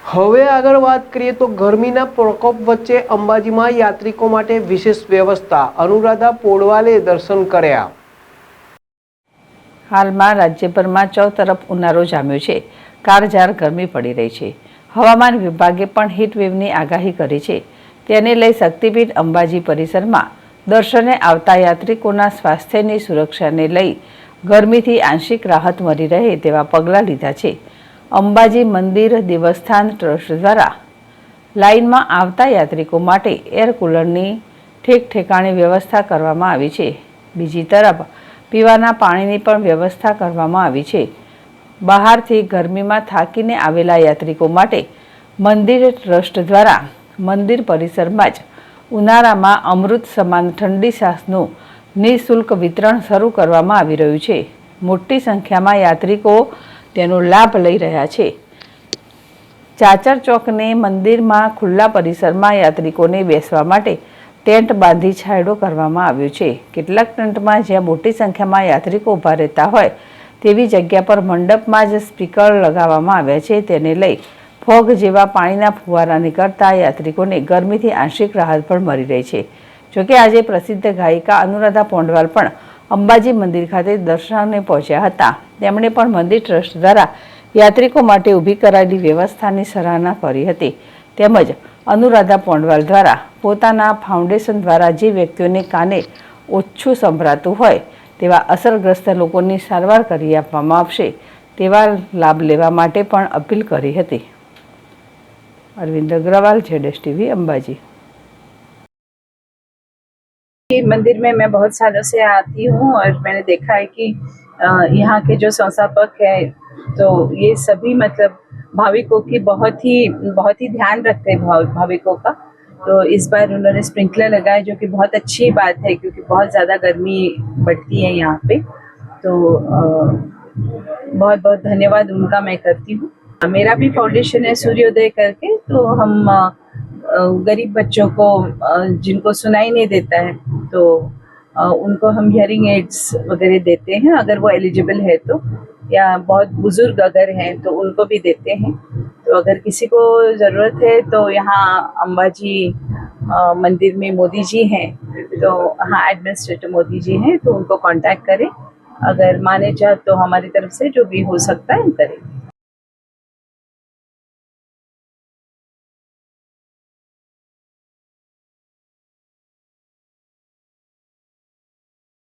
હવે આગળ વાત કરીએ તો ગરમીના પ્રકોપ વચ્ચે અંબાજીમાં યાત્રિકો માટે વિશેષ વ્યવસ્થા, અનુરાધા પોડવાલે દર્શન કર્યા। હાલમાં રાજ્યભરમાં ચોતરફ ઉનાળો જામ્યો છે। કાળઝાળ ગરમી પડી રહી છે। હવામાન વિભાગે પણ હીટવેવની આગાહી કરી છે। તેને લઈ શક્તિપીઠ અંબાજી પરિસરમાં દર્શને આવતા યાત્રિકોના સ્વાસ્થ્યની સુરક્ષાને લઈ ગરમીથી આંશિક રાહત મળી રહે તેવા પગલાં લીધા છે। અંબાજી મંદિર દેવસ્થાન ટ્રસ્ટ દ્વારા લાઇનમાં આવતા યાત્રિકો માટે એર કુલરની ઠેક ઠેકાણે વ્યવસ્થા કરવામાં આવી છે। બીજી તરફ પીવાના પાણીની પણ વ્યવસ્થા કરવામાં આવી છે। બહારથી ગરમીમાં થાકીને આવેલા યાત્રિકો માટે મંદિર ટ્રસ્ટ દ્વારા મંદિર પરિસરમાં જ ઉનાળામાં અમૃત સમાન ઠંડી છાશનું નિઃશુલ્ક વિતરણ શરૂ કરવામાં આવી રહ્યું છે। મોટી સંખ્યામાં યાત્રિકો તેનો લાભ લઈ રહ્યા છે। ચાચર ચોકને મંદિરમાં ખુલ્લા પરિસરમાં યાત્રિકોને બેસવા માટે ટેન્ટ બાંધી છાંયડો કરવામાં આવ્યો છે। કેટલાક ટેન્ટમાં જ્યાં મોટી સંખ્યામાં યાત્રિકો ઊભા રહેતા હોય તેવી જગ્યા પર મંડપમાં જ સ્પીકર લગાવવામાં આવ્યા છે। તેને લઈ ફોગ જેવા પાણીના ફુવારા નીકળતા યાત્રિકોને ગરમીથી આંશિક રાહત પણ મળી રહી છે। જોકે આજે પ્રસિદ્ધ ગાયિકા અનુરાધા પોંડવાલ પણ અંબાજી મંદિર ખાતે દર્શને પહોંચ્યા હતા। તેમણે પણ મંદિર ટ્રસ્ટ દ્વારા યાત્રિકો માટે ઊભી કરાયેલી વ્યવસ્થાની સરાહના કરી હતી। તેમજ અનુરાધા પોંડવાલ દ્વારા પોતાના ફાઉન્ડેશન દ્વારા જે વ્યક્તિઓને કાને ઓછું સંભળાતું હોય તેવા અસરગ્રસ્ત લોકોની સારવાર કરી આપવામાં આવશે તેવા લાભ લેવા માટે પણ અપીલ કરી હતી। અરવિંદ अग्रवाल, ZSTV, अंबाजी। मंदिर में मैं बहुत सालों से आती हूँ और मैंने देखा है कि यहाँ के जो संस्थापक है तो ये सभी मतलब भाविकों की बहुत ही ध्यान रखते हैं भाविकों का। तो इस बार उन्होंने स्प्रिंकलर लगाए जो कि बहुत अच्छी बात है क्योंकि बहुत ज़्यादा गर्मी बढ़ती है यहाँ पे। तो बहुत बहुत धन्यवाद उनका मैं करती हूँ। मेरा भी फाउंडेशन है सूर्योदय करके, तो हम गरीब बच्चों को जिनको सुनाई नहीं देता है तो उनको हम हियरिंग एड्स वगैरह देते हैं अगर वो एलिजिबल है तो, या बहुत बुजुर्ग अगर हैं तो उनको भी देते हैं। तो अगर किसी को ज़रूरत है तो यहाँ अंबाजी मंदिर में मोदी जी हैं, तो हाँ एडमिनिस्ट्रेटर मोदी जी हैं, तो उनको कांटेक्ट करें। अगर माने चाह तो हमारी तरफ से जो भी हो सकता है करें।